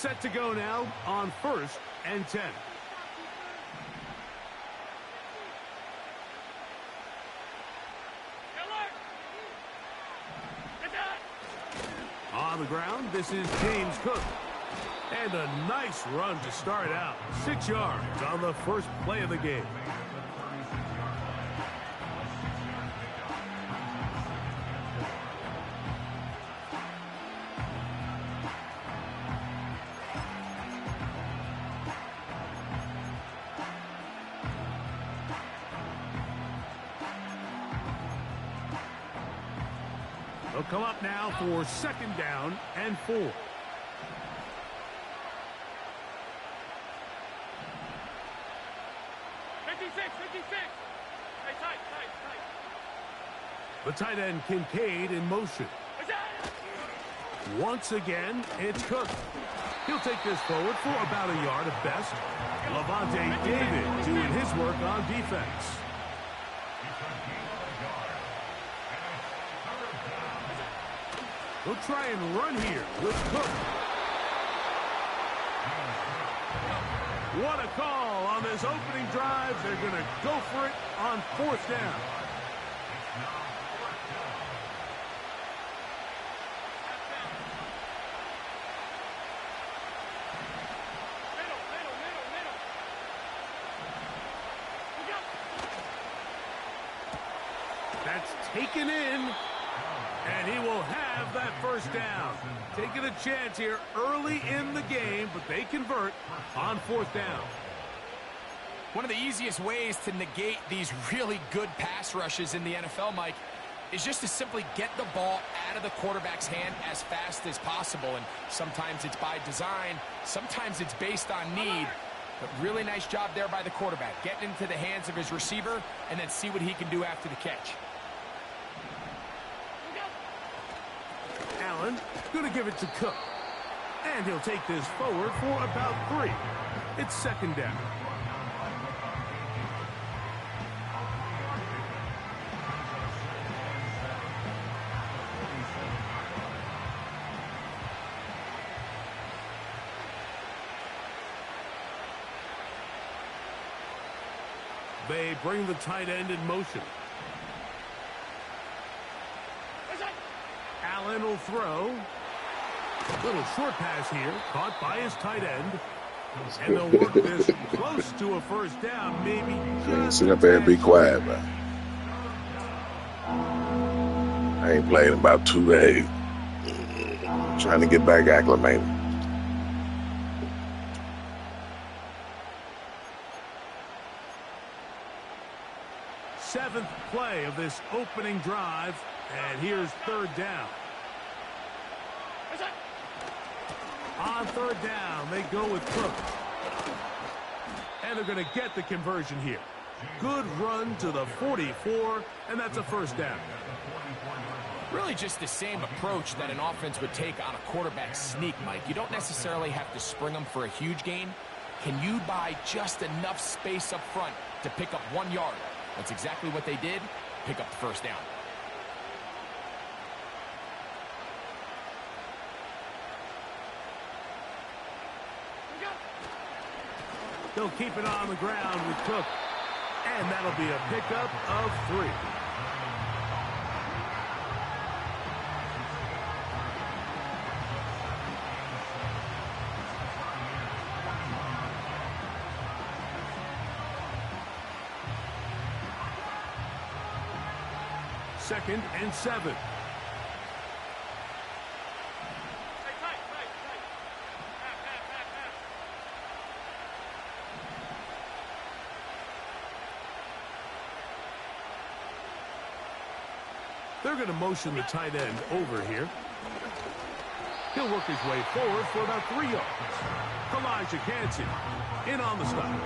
set to go now on 1st and 10. On the ground, this is James Cook. And a nice run to start out. 6 yards on the first play of the game. They'll come up now for 2nd down and 4. 56, 56. Hey, tight. The tight end Kincaid in motion. Once again, it's Cook. He'll take this forward for about a yard at best. Levante David doing his work on defense. He'll try and run here with Cook. What a call on this opening drive. They're going to go for it on 4th down. That's taken in. And he will have that 1st down. Taking a chance here early in the game, but they convert on 4th down. One of the easiest ways to negate these really good pass rushes in the NFL, Mike, is just to simply get the ball out of the quarterback's hand as fast as possible. And sometimes it's by design, sometimes it's based on need. But really nice job there by the quarterback, getting into the hands of his receiver and then see what he can do after the catch. Allen going to give it to Cook. And he'll take this forward for about 3. It's 2nd down. They bring the tight end in motion. Allen will throw. Little short pass here, caught by his tight end. And they'll work this close to a 1st down, maybe just... Sit up there and be quiet, man. I ain't played in about 2 days. Trying to get back acclimated. Seventh play of this opening drive, and here's 3rd down. On 3rd down, they go with Cook. And they're going to get the conversion here. Good run to the 44, and that's a 1st down. Really just the same approach that an offense would take on a quarterback sneak, Mike. You don't necessarily have to spring them for a huge gain. Can you buy just enough space up front to pick up 1 yard? That's exactly what they did. Pick up the 1st down. They'll keep it on the ground with Cook. And that'll be a pickup of 3. Second and 7. They're going to motion the tight end over here. He'll work his way forward for about 3 yards. Elijah Hansen in on the stop.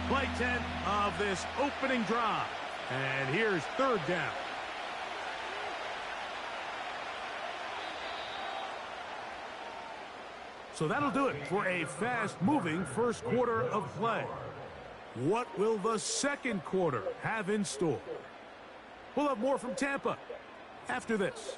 Play 10 of this opening drive. And here's 3rd down. So that'll do it for a fast-moving first quarter of play. What will the second quarter have in store? We'll have more from Tampa after this.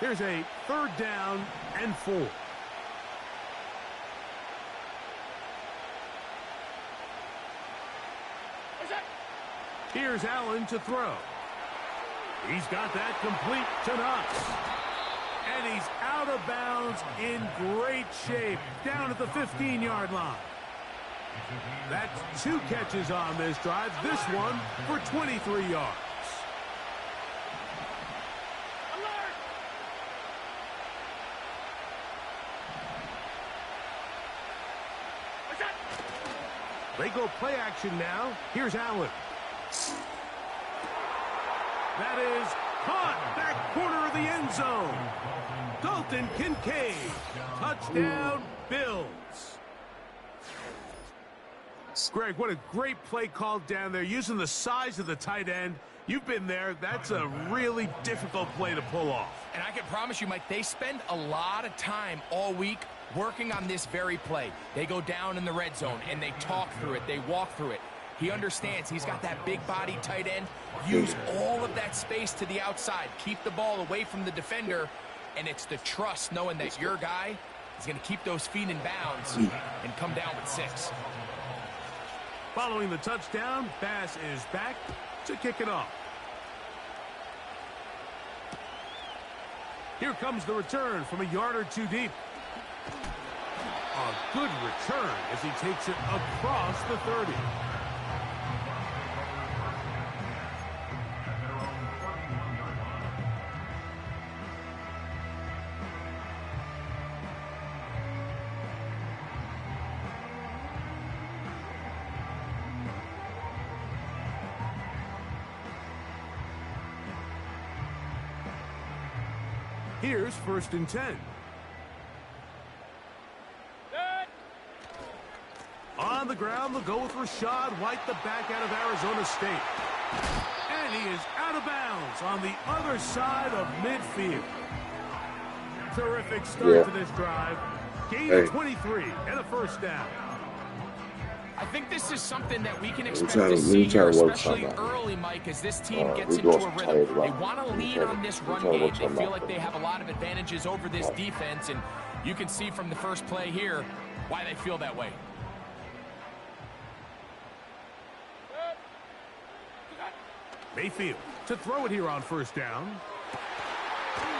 Here's a 3rd down and 4. Here's Allen to throw. He's got that complete to Knox. And he's out of bounds in great shape down at the 15-yard line. That's 2 catches on this drive. This one for 23 yards. They go play action now. Here's Allen. That is caught back corner of the end zone. Dalton Kincaid. Touchdown, Bills. Greg, what a great play call down there. Using the size of the tight end. You've been there. That's a really difficult play to pull off. And I can promise you, Mike, they spend a lot of time all week working on this very play. They go down in the red zone, and they talk through it. They walk through it. He understands he's got that big body tight end. Use all of that space to the outside. Keep the ball away from the defender, and it's the trust knowing that your guy is going to keep those feet in bounds and come down with 6. Following the touchdown, Bass is back to kick it off. Here comes the return from a yard or 2 deep. A good return as he takes it across the 30. Here's 1st and 10. On the ground, they'll go with Rashad White, the back out of Arizona State. And he is out of bounds on the other side of midfield. Terrific start to this drive. Gain of 23 and a 1st down. I think this is something that we can expect to see here, especially early, Mike, as this team gets into a rhythm. They want to lean on this run game. They feel like they have a lot of advantages over this defense, and you can see from the first play here why they feel that way. Mayfield to throw it here on 1st down.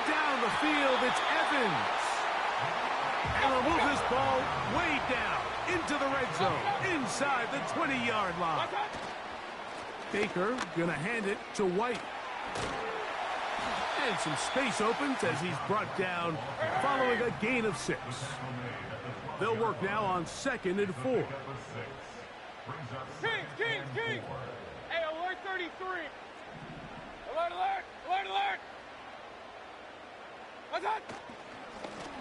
Down the field, it's Evans. And will move this ball way down into the red zone, inside the 20-yard line. Baker going to hand it to White. And some space opens as he's brought down following a gain of 6. They'll work now on 2nd and 4. King! Hey, alert 33! Alert! What's that?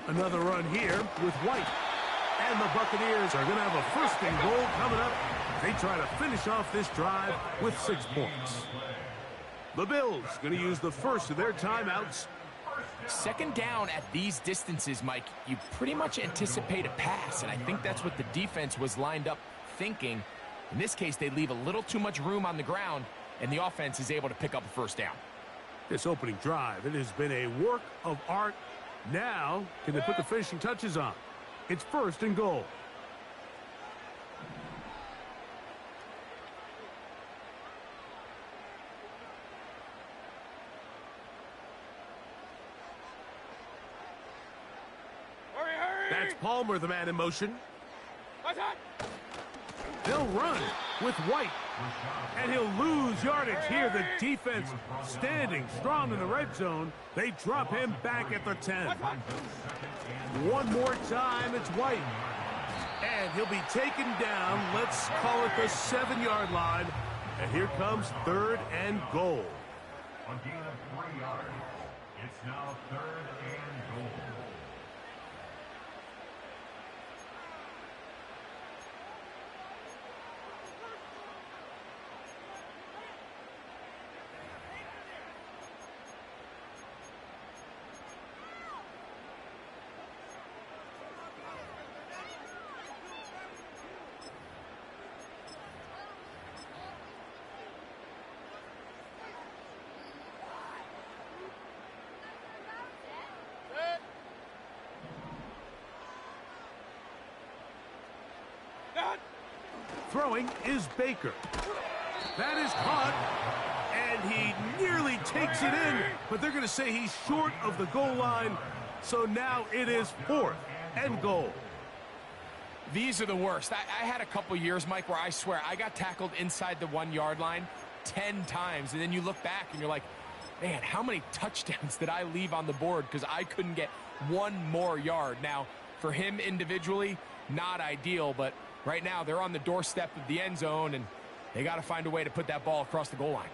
Another run here with White. And the Buccaneers are going to have a 1st and goal coming up. They try to finish off this drive with 6 points. The Bills going to use the first of their timeouts. 2nd down at these distances, Mike, you pretty much anticipate a pass, and I think that's what the defense was lined up thinking. In this case, they leave a little too much room on the ground, and the offense is able to pick up a 1st down. This opening drive, it has been a work of art. Now, can they put the finishing touches on? It's 1st and goal. Hurry! That's Palmer, the man in motion. What's that? They'll run with White. And he'll lose yardage here. The defense standing strong in the red zone. They drop him back at the 10. One more time, it's White. And he'll be taken down. Let's call it the 7-yard line. And here comes 3rd and goal. A gain of 3 yards. It's now 3rd and goal. Throwing is Baker. That is caught, and he nearly takes it in, but they're going to say he's short of the goal line, so now it is 4th and goal. These are the worst. I had a couple years, Mike, where I swear I got tackled inside the 1 yard line 10 times, and then you look back and you're like, man, how many touchdowns did I leave on the board because I couldn't get one more yard? Now, for him individually, not ideal, but right now they're on the doorstep of the end zone, and they got to find a way to put that ball across the goal line.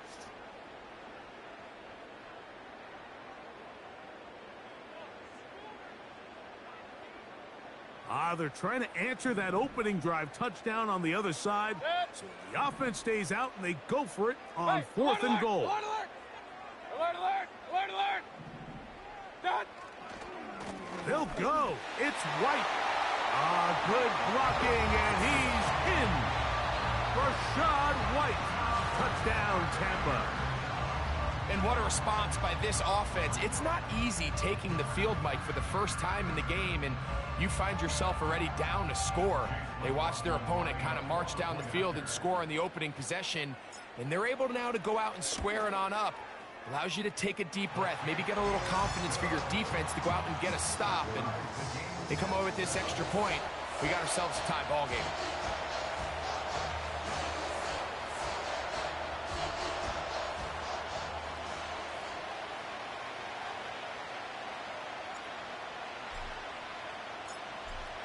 They're trying to answer that opening drive touchdown on the other side. So the offense stays out, and they go for it on 4th and goal. Alert, alert! Alert, alert! Alert, alert! Done! They'll go. It's White. Good blocking, and he's in. Rashad White. Touchdown, Tampa. And what a response by this offense. It's not easy taking the field, Mike, for the first time in the game, and you find yourself already down to score. They watch their opponent kind of march down the field and score on the opening possession, and they're able now to go out and square it on up. Allows you to take a deep breath, maybe get a little confidence for your defense to go out and get a stop, and they come away with this extra point. We got ourselves a tie ball game.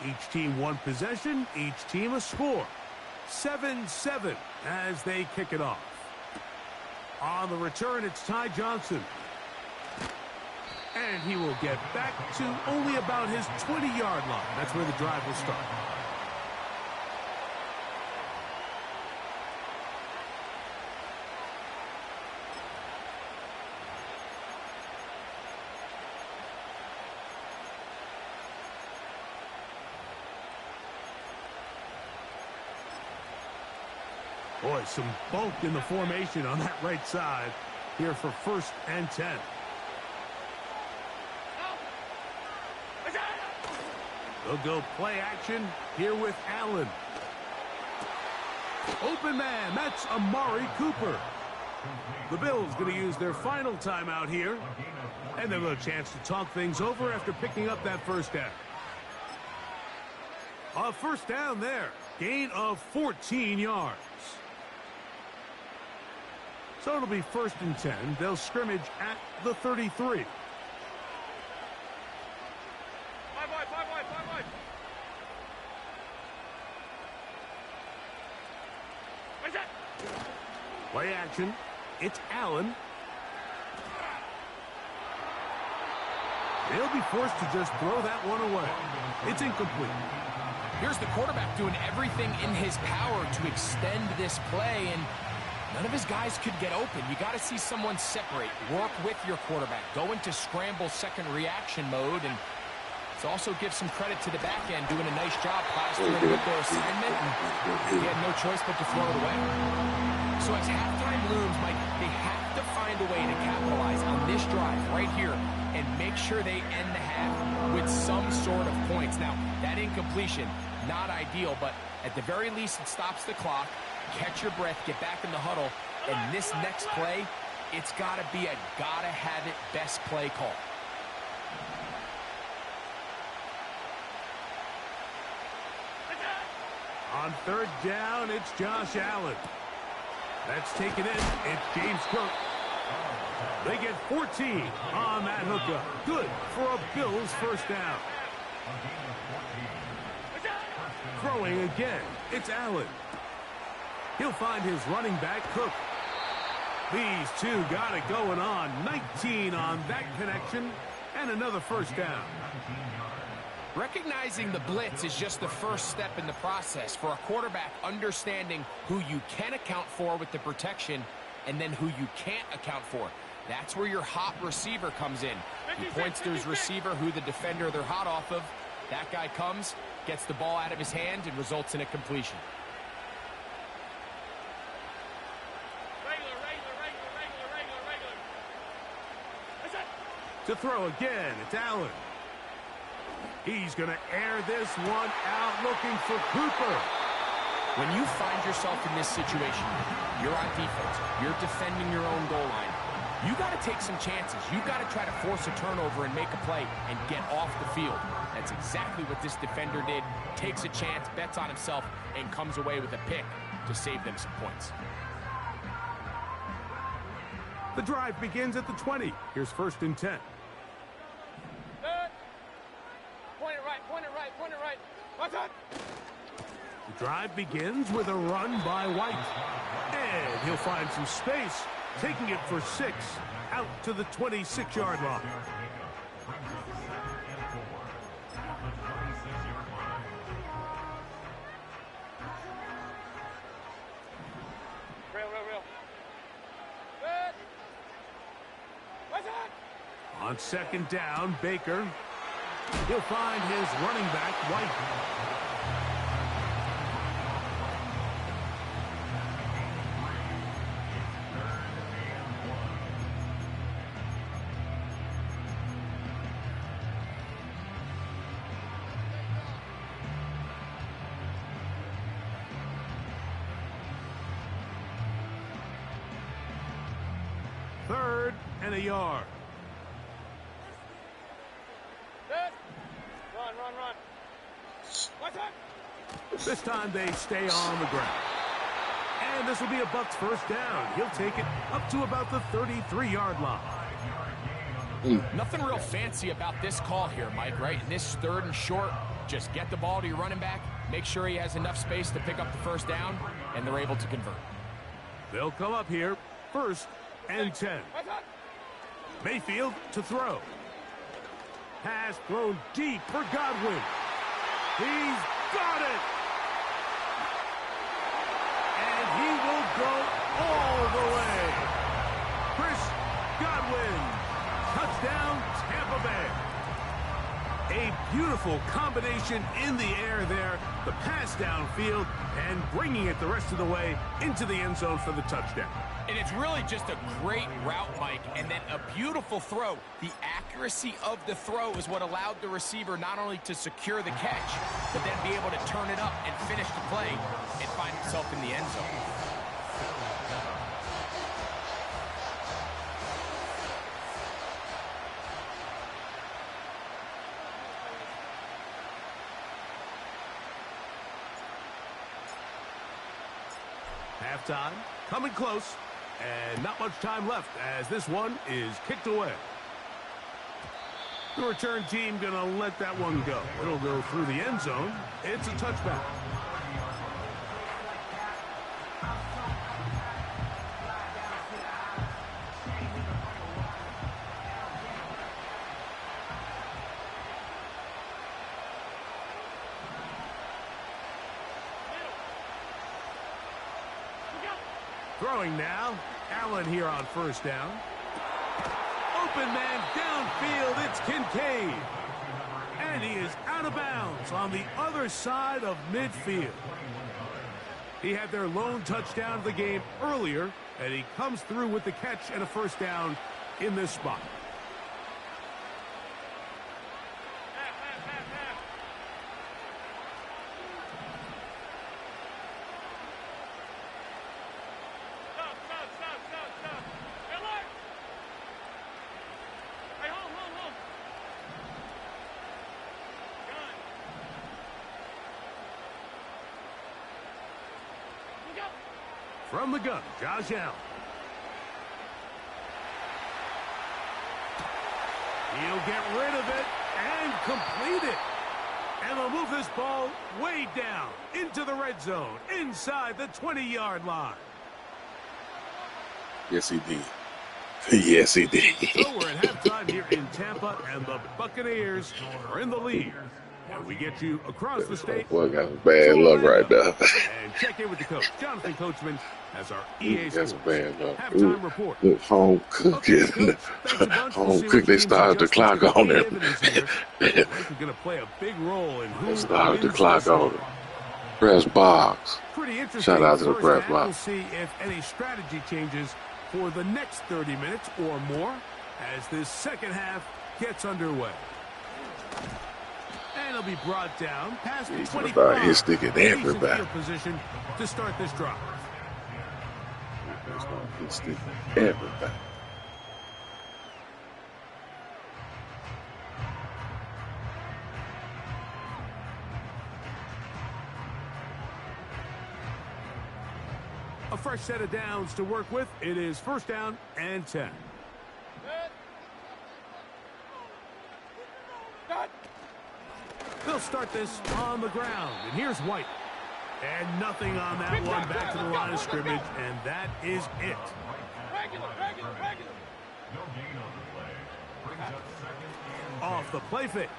Each team one possession, each team a score. 7-7 as they kick it off. On the return, it's Ty Johnson. And he will get back to only about his 20-yard line. That's where the drive will start. Boy, some bulk in the formation on that right side here for 1st and 10. They'll go play action here with Allen. Open man, that's Amari Cooper. The Bills going to use their final timeout here, and they'll have a chance to talk things over after picking up that first down. A first down there, gain of 14 yards. So it'll be 1st and 10. They'll scrimmage at the 33. Play action. It's Allen. They'll be forced to just throw that one away. It's incomplete. Here's the quarterback doing everything in his power to extend this play, and none of his guys could get open. You got to see someone separate, work with your quarterback, go into scramble second reaction mode, and it also gives some credit to the back end doing a nice job plastering with their assignment, and he had no choice but to throw it away. So as halftime looms, Mike, they have to find a way to capitalize on this drive right here and make sure they end the half with some sort of points. Now, that incompletion, not ideal, but at the very least it stops the clock. Catch your breath, get back in the huddle, and this next play, it's got to be a gotta-have-it best play call. On 3rd down, it's Josh Allen. That's taken in. It's James Cook. They get 14 on that hookup. Good for a Bills first down. Throwing again, it's Allen. He'll find his running back, Cook. These two got it going on. 19 on that connection, and another first down. Recognizing the blitz is just the first step in the process for a quarterback understanding who you can account for with the protection and then who you can't account for. That's where your hot receiver comes in. He points to his receiver who the defender they're hot off of. That guy comes, gets the ball out of his hand, and results in a completion. To throw again, it's Allen. He's going to air this one out, looking for Cooper. When you find yourself in this situation, you're on defense, you're defending your own goal line, you got to take some chances. You got to try to force a turnover and make a play and get off the field. That's exactly what this defender did. Takes a chance, bets on himself, and comes away with a pick to save them some points. The drive begins at the 20. Here's 1st and 10. Good. Point it right, point it right, point it right. What's up? The drive begins with a run by White. And he'll find some space, taking it for 6, out to the 26-yard line. Real. Good. What's up? On 2nd down, Baker. He'll find his running back, White. Third and a yard. Good. Run. What's up? This time they stay on the ground. And this will be a Bucs 1st down. He'll take it up to about the 33-yard line. Nothing real fancy about this call here, Mike, right? In this 3rd and short, just get the ball to your running back, make sure he has enough space to pick up the 1st down, and they're able to convert. They'll come up here, 1st and 10. What's up? Mayfield to throw. Pass thrown deep for Godwin. He's got it. And he will go all the way. Chris Godwin. Touchdown, Tampa Bay. A beautiful combination in the air there. The pass downfield and bringing it the rest of the way into the end zone for the touchdown. And it's really just a great route, Mike, and then a beautiful throw. The accuracy of the throw is what allowed the receiver not only to secure the catch, but then be able to turn it up and finish the play and find himself in the end zone. Halftime, coming close, and not much time left as this one is kicked away. The return team gonna let that one go. It'll go through the end zone. It's a touchback. Throwing now, Allen here on 1st down. Open man downfield, it's Kincaid. And he is out of bounds on the other side of midfield. He had their lone touchdown of the game earlier, and he comes through with the catch and a 1st down in this spot. From the gun, Josh Allen. He'll get rid of it and complete it. And they'll move this ball way down into the red zone, inside the 20-yard line. Yes, he did. Yes, he did. So we're at halftime here in Tampa, and the Buccaneers are in the lead. And we get you across the state. Boy, got bad luck right now. And check in with the coach, Jonathan Coachman, as our EA That's Sports bad luck. halftime report. Look, home cooking. Home cook, they started the clock on it. They're going to play a big role in who They started the wins clock this on it. Press box. Pretty interesting. Shout out to the First press half, box. We'll see if any strategy changes for the next 30 minutes or more as this second half gets underway. And he'll be brought down past the He's 25. about his stick at Decent everybody. field position to start this drive. He's about his stick at everybody. A fresh set of downs to work with. It is first down and 10. They'll start this on the ground. And here's White. And nothing on that one. Back to the line of scrimmage. And that is it. Regular. No gain on the play. Brings up second and Off the play fake.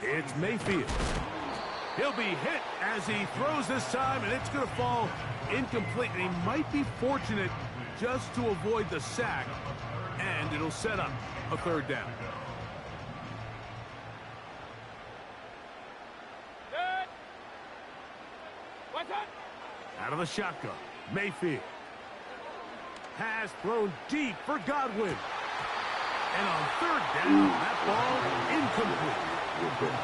It's Mayfield. He'll be hit as he throws this time, and it's going to fall incomplete. And he might be fortunate just to avoid the sack, and it'll set up a third down. Good. What's that? Out of the shotgun, Mayfield has thrown deep for Godwin. And on third down, that ball incomplete.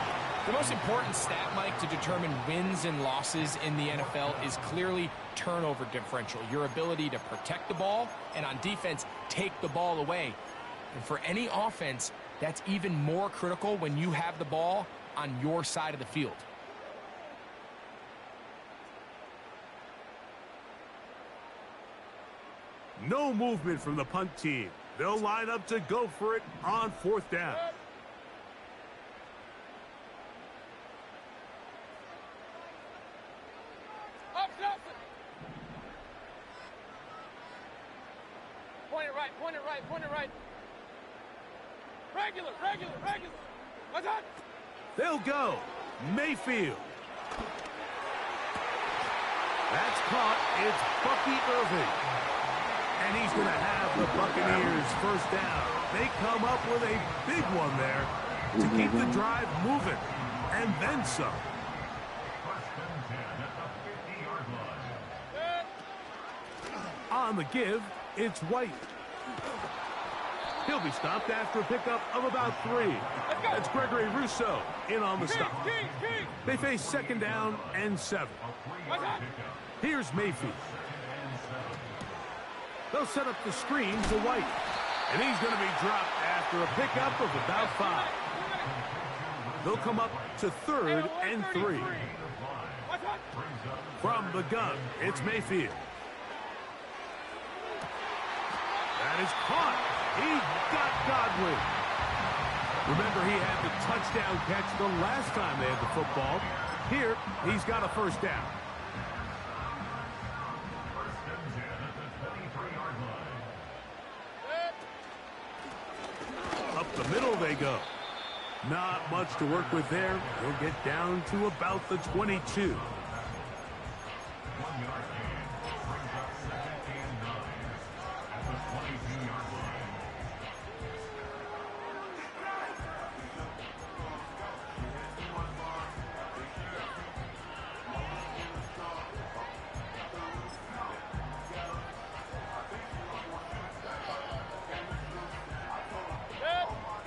The most important stat, Mike, to determine wins and losses in the NFL is clearly turnover differential, your ability to protect the ball and on defense take the ball away. And for any offense, that's even more critical when you have the ball on your side of the field. No movement from the punt team. They'll line up to go for it on fourth down. Up. Point it right. Regular. What's that? They'll go. Mayfield. That's caught. It's Bucky Irving. And he's going to have the Buccaneers first down. They come up with a big one there to keep the drive moving. And then some. first and 10 at the 50-yard line. Good. On the give, it's White. He'll be stopped after a pickup of about 3. That's Gregory Rousseau in on the stop. King. They face second down and 7. What's that? Here's Mayfield. They'll set up the screen to White. And he's going to be dropped after a pickup of about 5. They'll come up to third and 3. What's that? From the gun, it's Mayfield. That is caught. He got Godwin. Remember, he had the touchdown catch the last time they had the football. Here, he's got a first down. Up the middle they go. Not much to work with there. He'll get down to about the 22.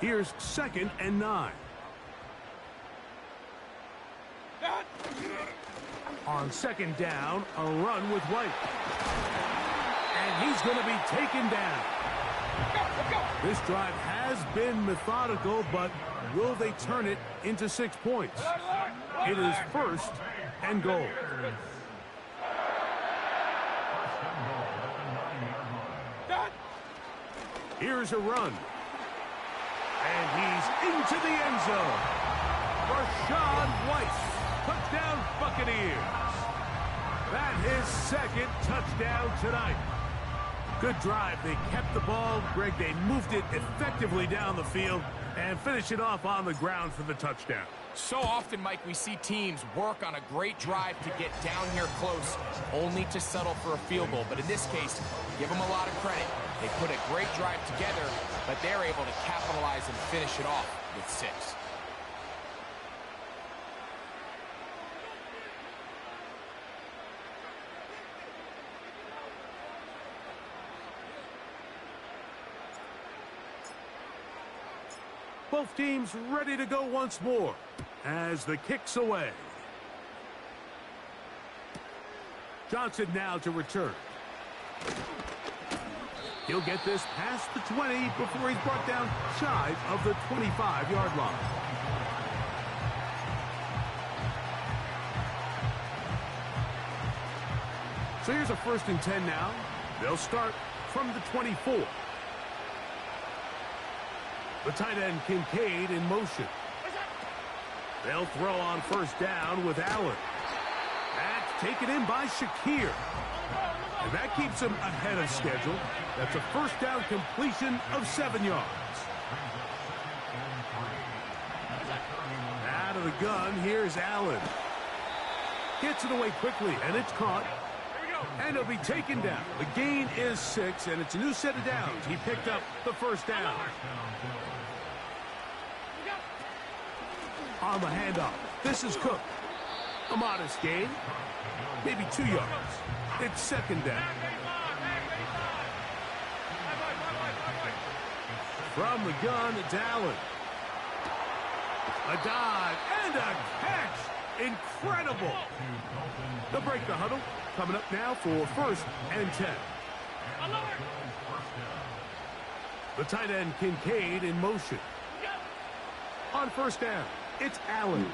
Here's second and 9. On second down, a run with White. And he's going to be taken down. This drive has been methodical, but will they turn it into 6 points? It is first and goal. Here's a run. And he's into the end zone. Rashad White. Touchdown Buccaneers. That his second touchdown tonight. Good drive. They kept the ball. Greg, they moved it effectively down the field and finish it off on the ground for the touchdown. So often, Mike, we see teams work on a great drive to get down here close, only to settle for a field goal. But in this case, give them a lot of credit. They put a great drive together, but they're able to capitalize and finish it off with 6. Both teams ready to go once more. as the kick's away. Johnson now to return. He'll get this past the 20 before he's brought down shy of the 25-yard line. So here's a 1st and 10 now. They'll start from the 24. The tight end Kincaid in motion. They'll throw on 1st down with Allen. That's taken in by Shakir. And that keeps him ahead of schedule. That's a 1st down completion of 7 yards. Out of the gun, here's Allen. Gets it away quickly, and it's caught. And it'll be taken down. The gain is 6, and it's a new set of downs. He picked up the 1st down. On the handoff, this is Cook. A modest gain, maybe 2 yards. It's 2nd down. From the gun, it's Allen. A dive and a catch. Incredible. They'll break the huddle. Coming up now for 1st and 10. The tight end Kincaid in motion. On 1st down, it's Allen.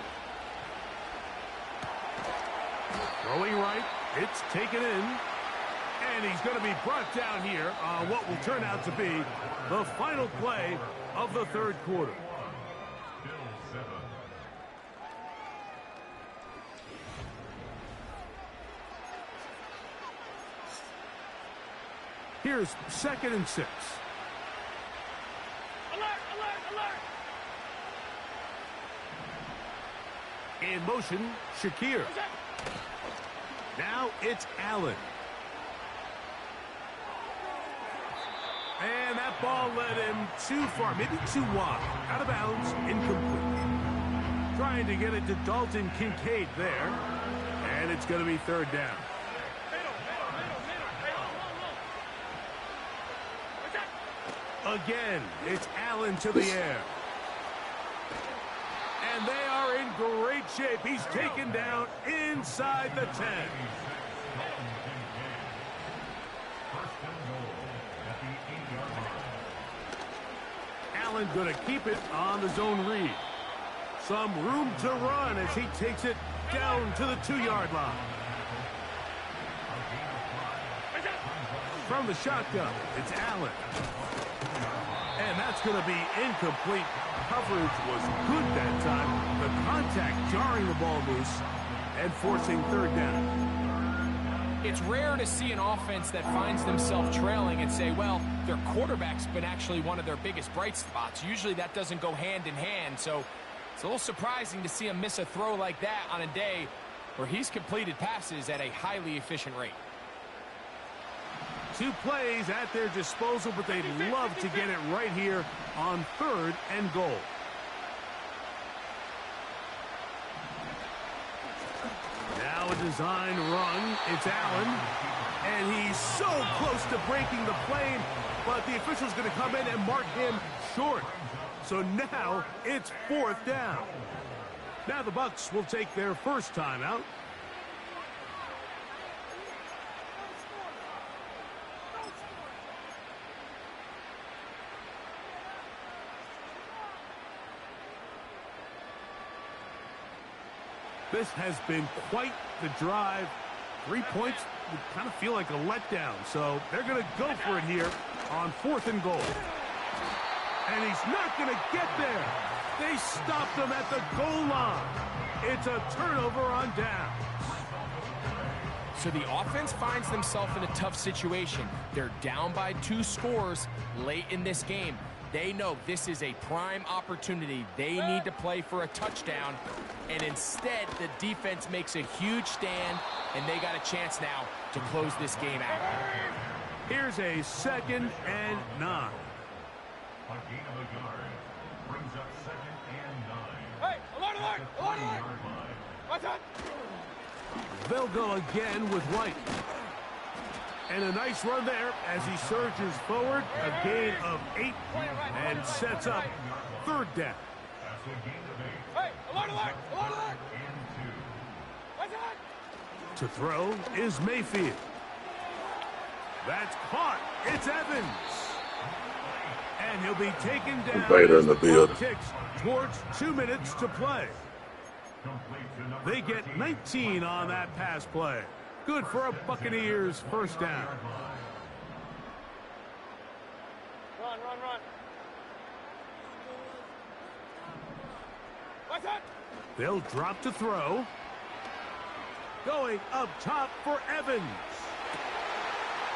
Throwing right, it's taken in. And he's going to be brought down here on what will turn out to be the final play of the 3rd quarter. Here's 2nd and 6. Alert, alert, alert. In motion, Shakir. Now it's Allen. And that ball led him too far, maybe too wide. Out of bounds, incomplete. Trying to get it to Dalton Kincaid there. And it's going to be 3rd down. Again, it's Allen to the air. And they are in great shape. He's taken down inside the 10. Allen going to keep it on the zone read. Some room to run as he takes it down to the 2-yard line. From the shotgun, it's Allen. And that's going to be incomplete. Coverage was good that time. The contact jarring the ball loose and forcing 3rd down. It's rare to see an offense that finds themselves trailing and say, well, their quarterback's been actually one of their biggest bright spots. Usually that doesn't go hand in hand, so it's a little surprising to see him miss a throw like that on a day where he's completed passes at a highly efficient rate. 2 plays at their disposal, but they'd love to get it right here on 3rd and goal. Now a design run. It's Allen. And he's so close to breaking the plane, but the official's going to come in and mark him short. So now it's 4th down. Now the Bucs will take their 1st timeout. This has been quite the drive. 3 points would kind of feel like a letdown. So they're going to go for it here on 4th and goal. And he's not going to get there. They stopped him at the goal line. It's a turnover on downs. So the offense finds themselves in a tough situation. They're down by 2 scores late in this game. They know this is a prime opportunity. They need to play for a touchdown. And instead, the defense makes a huge stand, and they got a chance now to close this game out. Here's a 2nd and 9. A gain of a yard brings up 2nd and 9. Hey, alert, alert, alert, alert. Watch out. They'll go again with White. And a nice run there as he surges forward. A gain of 8 and sets up 3rd down. Hey, alert, alert, alert, alert. What's that? To throw is Mayfield. That's caught. It's Evans. And he'll be taken down Vader as in the the building. clock ticks towards 2 minutes to play. They get 19 on that pass play. Good for a Buccaneers first down. Run, run, run. What's that? They'll drop to throw. Going up top for Evans.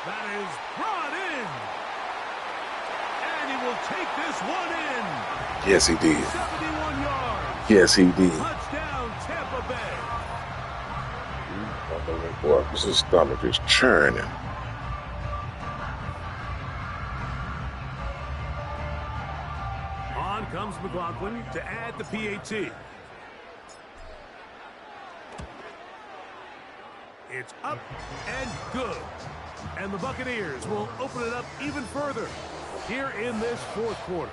That is brought in. And he will take this one in. Yes, he did. 71 yards. Yes, he did. Touchdown, Tampa Bay. Boy, his stomach is churning. On comes McLaughlin to add the PAT. It's up and good. And the Buccaneers will open it up even further here in this fourth quarter.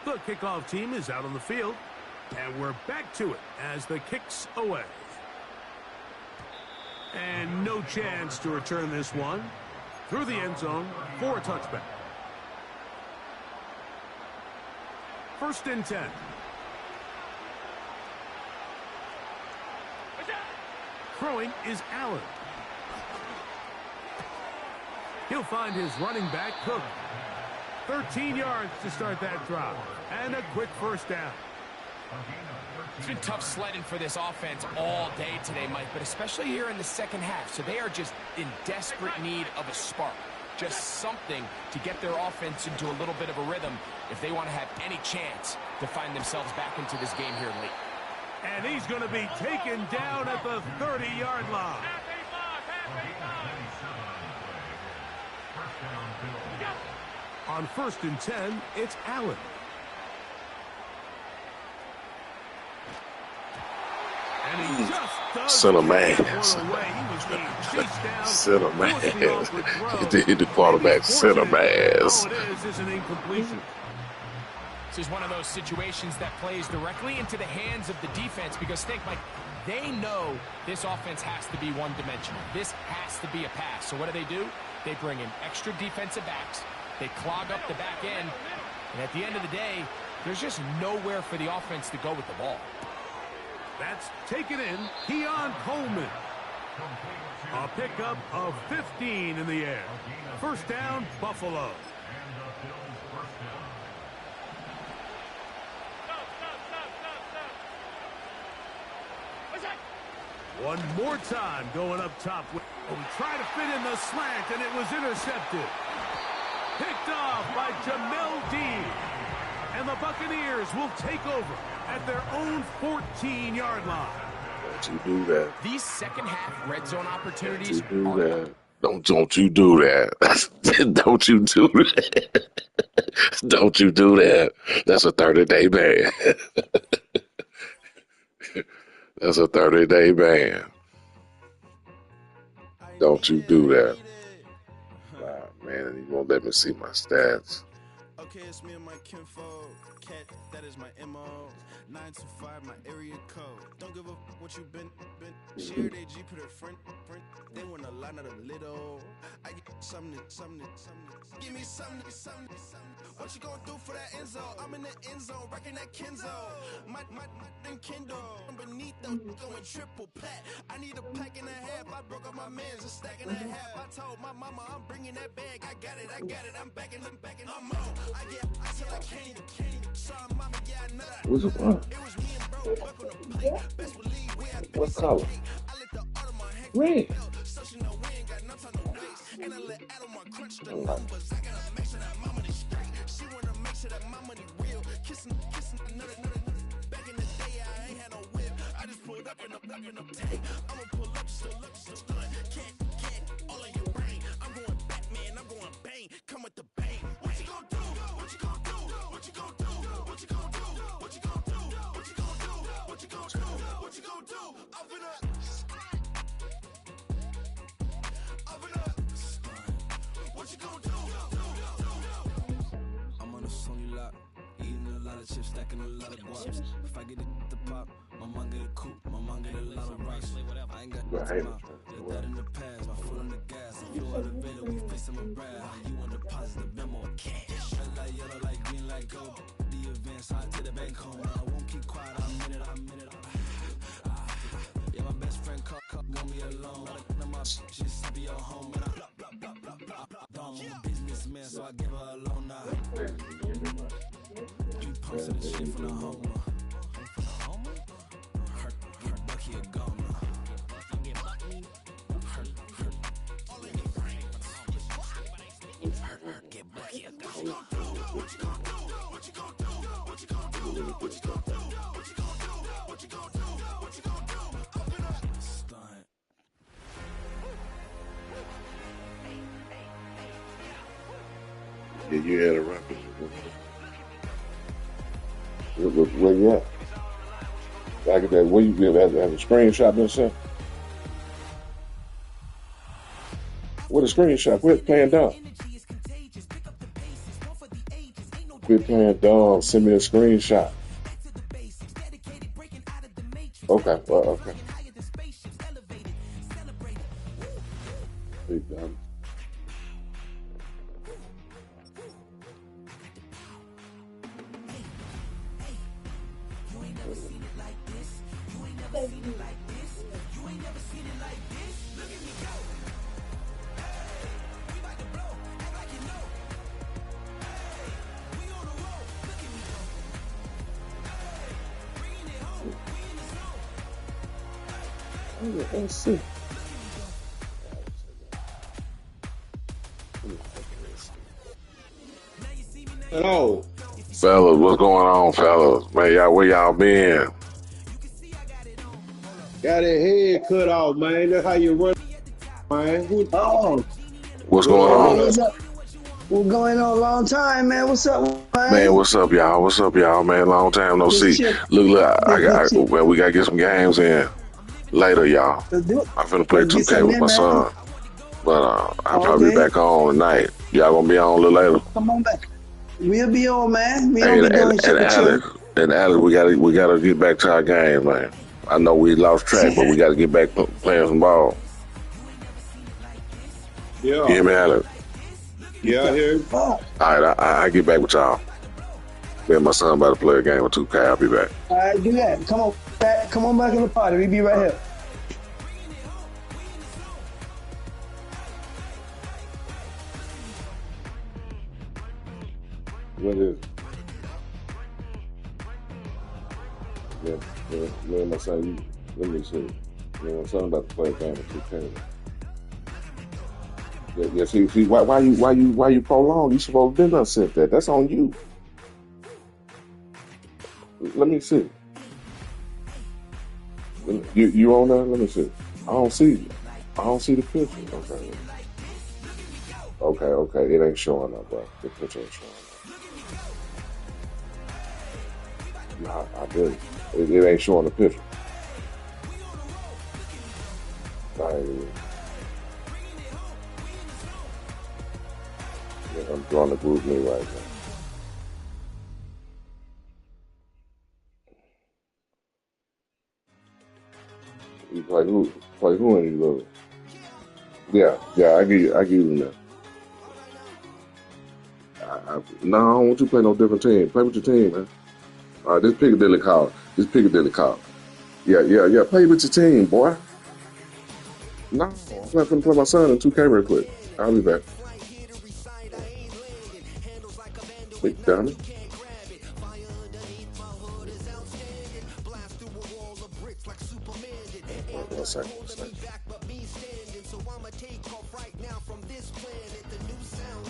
The kickoff team is out on the field, and we're back to it as the kick's away. And no chance to return this one through the end zone for a touchback. First and 10. Throwing is Allen. He'll find his running back, Cook. 13 yards to start that drive. And a quick first down. It's been tough sledding for this offense all day today, Mike, but especially here in the second half. So they are just in desperate need of a spark. Just something to get their offense into a little bit of a rhythm if they want to have any chance to find themselves back into this game here late. And he's going to be taken down at the 30-yard line. On first and 10, it's Allen. And he just does Son of man. get one away. He was being chased down. Son of man. Forced the awkward throw. He did the quarterback son of man. All it is an incompletion. This is one of those situations that plays directly into the hands of the defense because think, Mike, they know this offense has to be one-dimensional. This has to be a pass. So what do? They bring in extra defensive backs. They clog up the back end. And at the end of the day, there's just nowhere for the offense to go with the ball. That's taken in. Keon Coleman. A pickup of 15 in the air. First down, Buffalo. One more time going up top. We try to fit in the slant, and it was intercepted. Picked off by Jamel Dean. And the Buccaneers will take over at their own 14-yard line. Don't you do that. These second-half red zone opportunities Don't you do are... that. Don't you do that. Don't you do that. Don't you do that. That's a 30-day ban. That's a 30-day ban. Don't you do that. Nah, man, you won't let me see my stats. Okay, it's me and my kinfolk. Cat, that is my MO. 925, my area code. Don't give a what you been. Shared AG, put her friend. They want a lot of the little. I get something. Give me something. What you gonna do for that end zone? I'm in the end zone, wrecking that Kenzo. My Kindle. Beneath them, going triple plat. I need a pack and a half. I broke up my man's a stack and a half. I told my mama I'm bringing that bag. I got it. I'm backing. I'm on. I said I can't. Sorry, mama, yeah, I know that. What's it about? It was me and bro, back on the plate. Best believe we had What color? I let the Audemars hang Red. so she know we ain't got no time to waste. And I let Audemars crunch the numbers. I gotta make sure that my money straight. She wanna make sure that my money real. Kissing another. Back in the day, I ain't had no whip. I just pulled up in a tank. I'ma pull up just to look stunt. Can't, all in your brain. I'm going Batman, I'm going bang. Come with the bang. What you gonna do? What you gonna do? What you gonna do? What you gonna do? What you gonna do? What you gonna do? What you gonna do? What you gonna do? Up and up. stacking a lot of guaps. If I get it the pop, my mom get a coupe, my mom get a lot of rocks. I ain't got I hate time out. Let that in the past, my foot on the gas. I flew elevator, we facing my brad. You want the positive memo, cash. Red light, yellow light, green light, go. The event side to the bank home. I won't keep quiet, I'm in it. Yeah, my best friend want me alone. My just be your home. And I'm a businessman, so I give her a loan now. You posted the shit from the home. Her Bucky a gone now. Get Bucky a gone. What you gonna do? What you gonna do? What you gonna do? What you gonna do? What you gonna do? What you gonna do? What you gonna do? Up and up. Stunt. Yeah, you had a record. Where you at? Back at that, where you live? Have a screenshot been sent? What a screenshot? Quit playing dumb. Quit playing dumb. Send me a screenshot. Okay, well, okay. Big dumb. Let's see. Hello. Fellas, what's going on, fellas? Man, y'all, where y'all been? Got that head cut off, man. That's how you run, man. Oh, What's going What's on? what's up? What's going on? Long time, man. What's up, Man, man? what's up, y'all? What's up, y'all, man? Long time no Just see. chill. Look, Just chill. well, we gotta get some games in later, y'all. Let's do it. I'm finna play Let's get 2K something with in, my man. son. But I'll probably be Okay. back on tonight. Y'all gonna be on a little later. Come on back. We'll be on, man. We Hey, don't be and, doing shit and but chilling. Alex, we gotta get back to our game, man. I know we lost track, but we gotta get back playing some ball. You Yeah. hear me, Alex? Yeah, I hear you. Fuck. All right, I get back with y'all. Me and my son about to play a game with 2K. I'll be back. All right, do that. Come on back. Come on back in the party. We be right here. What is it? Me and my son, let me see. Me and my son about to play a game with 2K. Yeah, see, why you prolong? You supposed to been sent that. That's on you. Let me see. You on there? Let me see. I don't see the picture. Okay. It ain't showing up, bro. The picture ain't showing up. Nah, I didn't. It ain't showing the picture. I'm drawing the group me right now. You play who in you little? Yeah, I give you that. No, I don't want you to play no different team. Play with your team, man. All right, this Piccadilly call. Yeah. Play with your team, boy. No, I'm not gonna play my son in 2K real quick. I'll be back. Big dummy. 1 second.